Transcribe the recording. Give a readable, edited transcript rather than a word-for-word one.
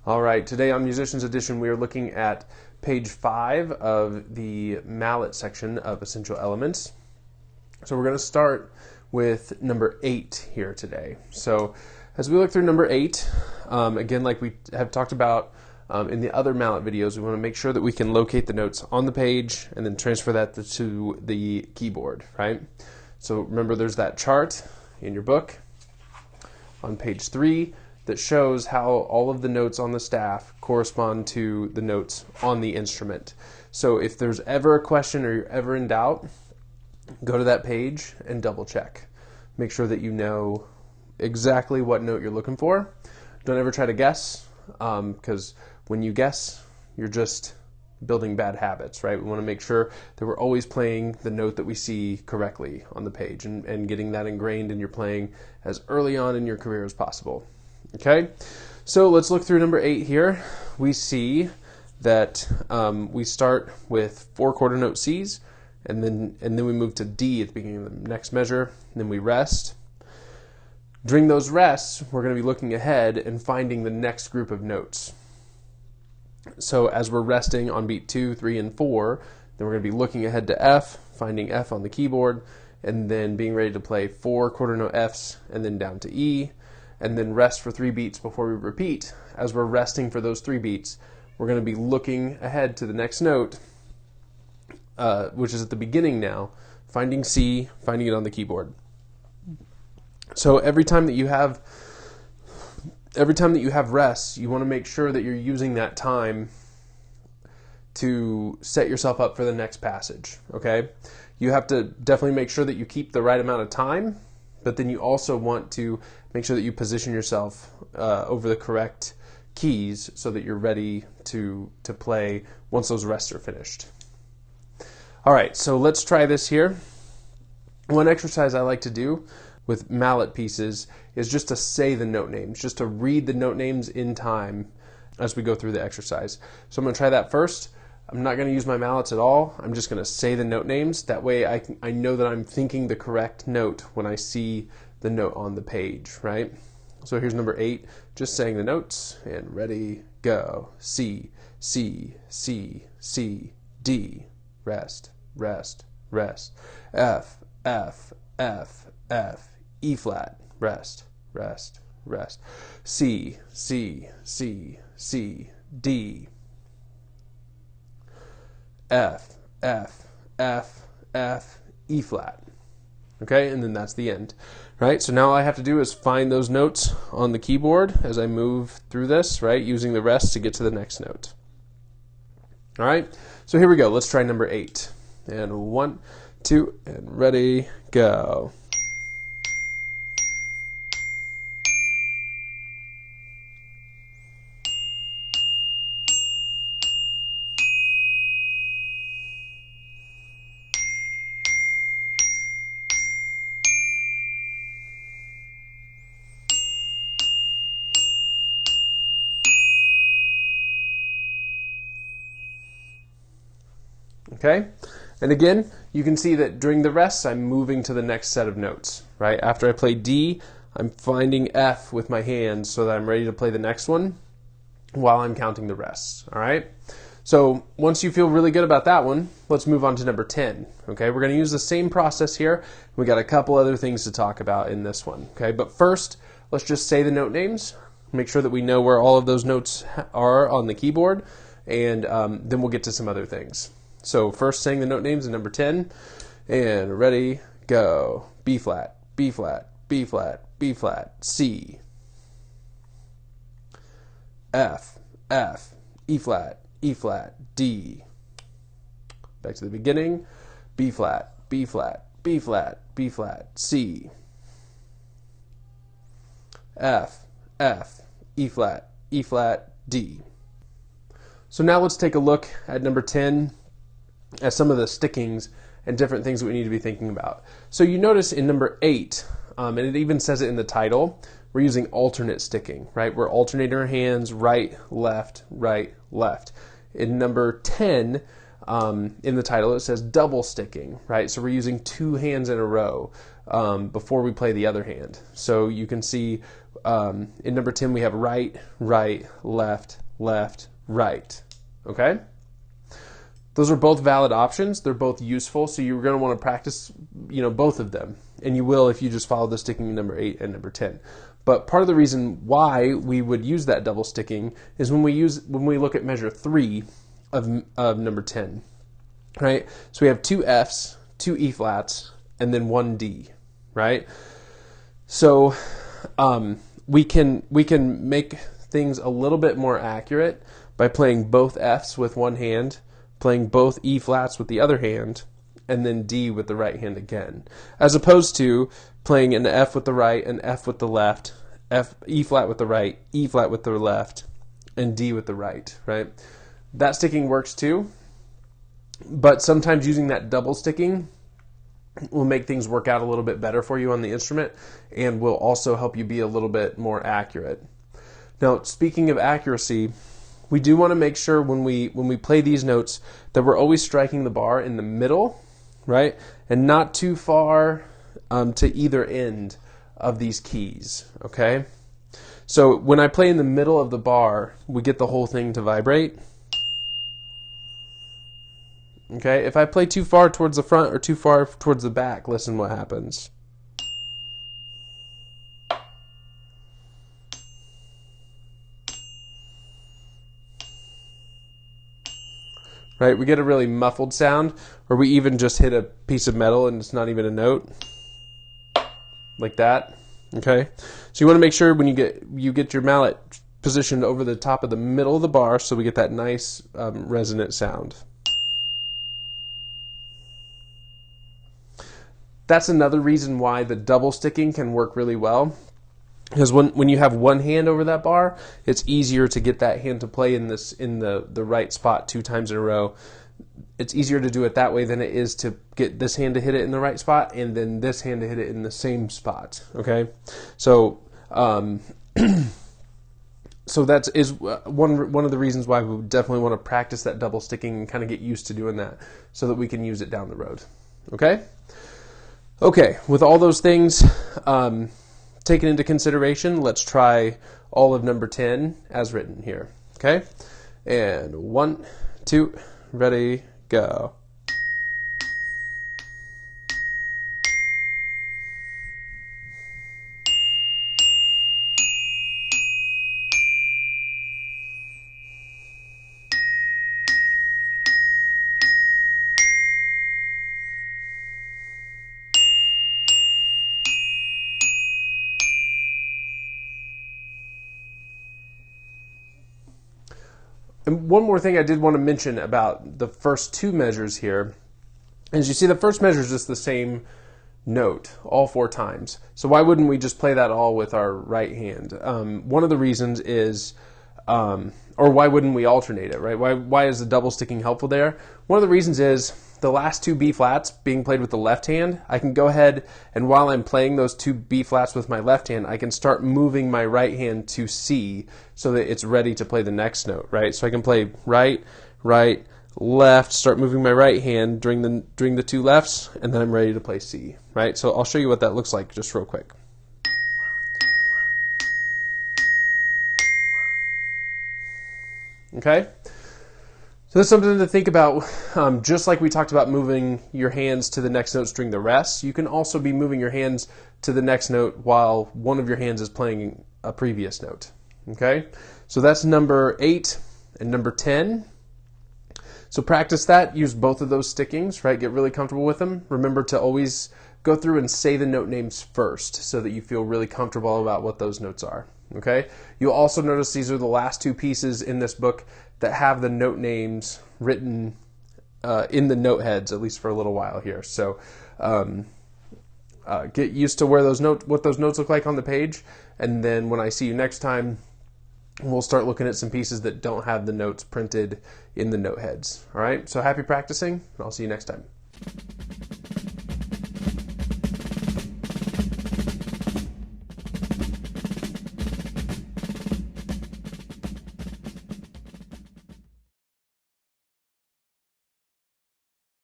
All right, today on Musician's Edition we are looking at page 5 of the mallet section of Essential Elements. So we're going to start with number 8 here today. So as we look through number 8, again, like we have talked about in the other mallet videos, we want to make sure that we can locate the notes on the page and then transfer that to the keyboard, right? So remember, there's that chart in your book on page 3 that shows how all of the notes on the staff correspond to the notes on the instrument. So if there's ever a question or you're ever in doubt, go to that page and double check. Make sure that you know exactly what note you're looking for. Don't ever try to guess, because when you guess, you're just building bad habits, right? We want to make sure that we're always playing the note that we see correctly on the page and getting that ingrained in your playing as early on in your career as possible. Okay, so let's look through number 8 here. We see that we start with 4 quarter note C's, and then we move to D at the beginning of the next measure, and then we rest. During those rests, we're going to be looking ahead and finding the next group of notes. So as we're resting on beat 2, 3, and 4, then we're going to be looking ahead to F, finding F on the keyboard, and then being ready to play 4 quarter note Fs, and then down to E, and then rest for 3 beats before we repeat. As we're resting for those 3 beats, we're going to be looking ahead to the next note, which is at the beginning now, finding C, finding it on the keyboard. So every time that you have rests, you want to make sure that you're using that time to set yourself up for the next passage, okay? You have to definitely make sure that you keep the right amount of time, but then you also want to make sure that you position yourself over the correct keys so that you're ready to play once those rests are finished. All right, so let's try this here. One exercise I like to do with mallet pieces is just to say the note names, just to read the note names in time as we go through the exercise. So I'm going to try that first. I'm not going to use my mallets at all. I'm just going to say the note names. That way I know that I'm thinking the correct note when I see the note on the page, right? So here's number 8, just saying the notes, and ready, go. C, C, C, C, D, rest, rest, rest. F, F, F, F, E flat, rest, rest, rest. C, C, C, C, D. F, F, F, F, E flat. Okay, and then that's the end. Right, so now all I have to do is find those notes on the keyboard as I move through this, right, using the rest to get to the next note. All right, so here we go. Let's try number 8. And 1, 2, and ready, go. Okay, and again, you can see that during the rests, I'm moving to the next set of notes, right? After I play D, I'm finding F with my hands so that I'm ready to play the next one while I'm counting the rests, all right? So once you feel really good about that one, let's move on to number 10, okay? We're going to use the same process here. We got a couple other things to talk about in this one, okay? But first, let's just say the note names, make sure that we know where all of those notes are on the keyboard, and then we'll get to some other things. So first, saying the note names in number 10, and ready, go. B flat, B flat, B flat, B flat, C. F, F, E flat, D. Back to the beginning, B flat, B flat, B flat, B flat, C. F, F, E flat, D. So now let's take a look at number 10 as some of the stickings and different things that we need to be thinking about. So you notice in number 8, and it even says it in the title, we're using alternate sticking, right? We're alternating our hands, right, left, right, left. In number 10, in the title, it says double sticking, right? So we're using 2 hands in a row before we play the other hand. So you can see in number 10 we have right, right, left, left, right. Okay? Those are both valid options. They're both useful, so you're going to want to practice, both of them. And you will if you just follow the sticking in number 8 and number 10. But part of the reason why we would use that double sticking is when we look at measure 3 of number 10. Right? So we have 2 Fs, 2 E flats, and then 1 D, right? So we can make things a little bit more accurate by playing both Fs with one hand, playing both E flats with the other hand, and then D with the right hand again, as opposed to playing an F with the right, an F with the left, E flat with the right, E flat with the left, and D with the right, right? That sticking works too, but sometimes using that double sticking will make things work out a little bit better for you on the instrument and will also help you be a little bit more accurate. Now, speaking of accuracy, we do want to make sure when we play these notes that we're always striking the bar in the middle, right? And not too far to either end of these keys, okay? So when I play in the middle of the bar, we get the whole thing to vibrate. Okay, if I play too far towards the front or too far towards the back, listen what happens. Right, we get a really muffled sound, or we even just hit a piece of metal and it's not even a note, like that. Okay, so you want to make sure when you get your mallet positioned over the top of the middle of the bar, so we get that nice resonant sound. That's another reason why the double sticking can work really well. Because when you have one hand over that bar, it's easier to get that hand to play in the right spot 2 times in a row. It's easier to do it that way than it is to get this hand to hit it in the right spot and then this hand to hit it in the same spot. Okay, so so that is one of the reasons why we definitely want to practice that double sticking and kind of get used to doing that so that we can use it down the road. Okay. Okay, with all those things taken into consideration, let's try all of number 10 as written here. Okay? And 1, 2, ready, go. And one more thing I did want to mention about the first 2 measures here is you see the first measure is just the same note all 4 times. So why wouldn't we just play that all with our right hand? One of the reasons is, or why wouldn't we alternate it, right? Why is the double sticking helpful there? One of the reasons is the last 2 B flats being played with the left hand, I can go ahead and while I'm playing those 2 B flats with my left hand, I can start moving my right hand to C so that it's ready to play the next note, right? So I can play right, right, left, start moving my right hand during the 2 lefts, and then I'm ready to play C, right? So I'll show you what that looks like just real quick. Okay? So that's something to think about. Just like we talked about moving your hands to the next notes during the rest, you can also be moving your hands to the next note while one of your hands is playing a previous note. Okay? So that's number 8 and number 10. So practice that. Use both of those stickings, right? Get really comfortable with them. Remember to always go through and say the note names first so that you feel really comfortable about what those notes are. Okay? You'll also notice these are the last 2 pieces in this book that have the note names written in the note heads, at least for a little while here. So get used to what those notes look like on the page, and then when I see you next time, we'll start looking at some pieces that don't have the notes printed in the note heads. All right? So happy practicing, and I'll see you next time.